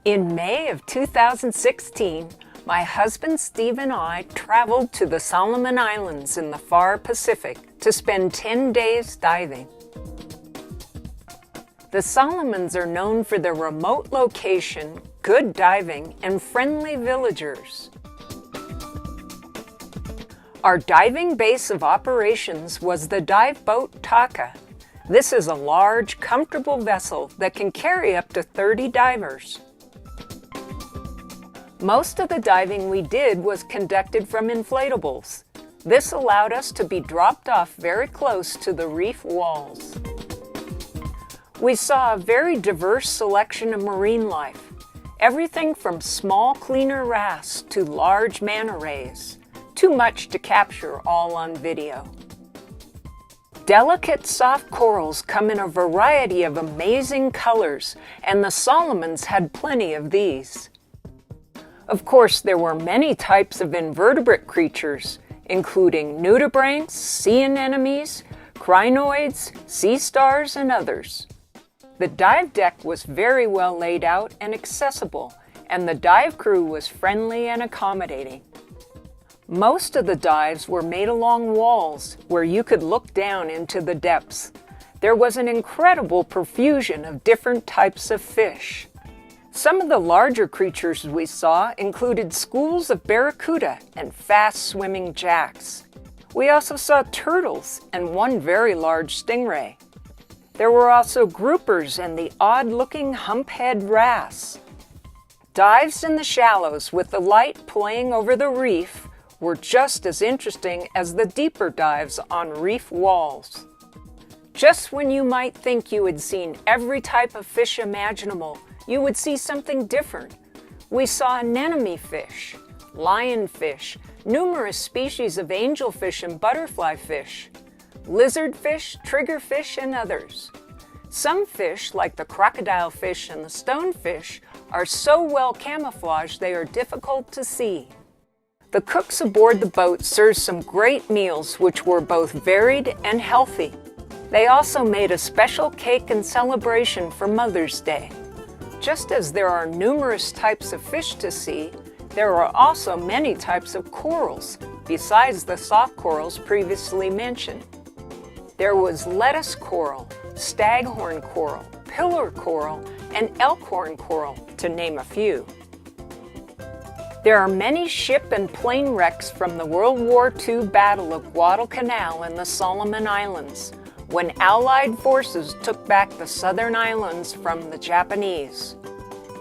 In May of 2016, my husband Steve and I traveled to the Solomon Islands in the far Pacific to spend 10 days diving. The Solomons are known for their remote location, good diving, and friendly villagers. Our diving base of operations was the dive boat Taka. This is a large, comfortable vessel that can carry up to 30 divers. Most of the diving we did was conducted from inflatables. This allowed us to be dropped off very close to the reef walls. We saw a very diverse selection of marine life, everything from small cleaner wrasse to large manta rays. Too much to capture all on video. Delicate soft corals come in a variety of amazing colors, and the Solomons had plenty of these. Of course, there were many types of invertebrate creatures, including nudibranchs, sea anemones, crinoids, sea stars, and others. The dive deck was very well laid out and accessible, and the dive crew was friendly and accommodating. Most of the dives were made along walls where you could look down into the depths. There was an incredible profusion of different types of fish. Some of the larger creatures we saw included schools of barracuda and fast-swimming jacks. We also saw turtles and one very large stingray. There were also groupers and the odd-looking humphead wrasse. Dives in the shallows with the light playing over the reef were just as interesting as the deeper dives on reef walls. Just when you might think you had seen every type of fish imaginable, you would see something different. We saw anemone fish, lionfish, numerous species of angelfish and butterfly fish, lizardfish, triggerfish, and others. Some fish, like the crocodile fish and the stonefish, are so well camouflaged they are difficult to see. The cooks aboard the boat served some great meals which were both varied and healthy. They also made a special cake in celebration for Mother's Day. Just as there are numerous types of fish to see, there are also many types of corals, besides the soft corals previously mentioned. There was lettuce coral, staghorn coral, pillar coral, and elkhorn coral, to name a few. There are many ship and plane wrecks from the World War II Battle of Guadalcanal in the Solomon Islands, when Allied forces took back the southern islands from the Japanese.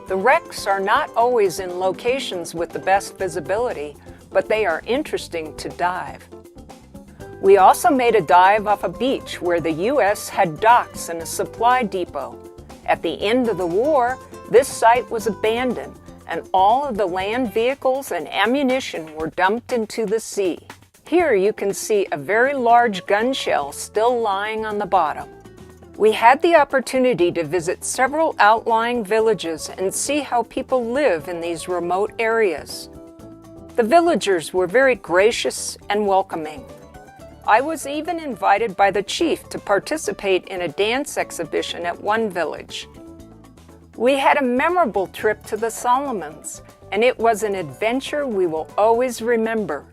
The wrecks are not always in locations with the best visibility, but they are interesting to dive. We also made a dive off a beach where the U.S. had docks and a supply depot. At the end of the war, this site was abandoned, and all of the land vehicles and ammunition were dumped into the sea. Here you can see a very large gun shell still lying on the bottom. We had the opportunity to visit several outlying villages and see how people live in these remote areas. The villagers were very gracious and welcoming. I was even invited by the chief to participate in a dance exhibition at one village. We had a memorable trip to the Solomons, and it was an adventure we will always remember.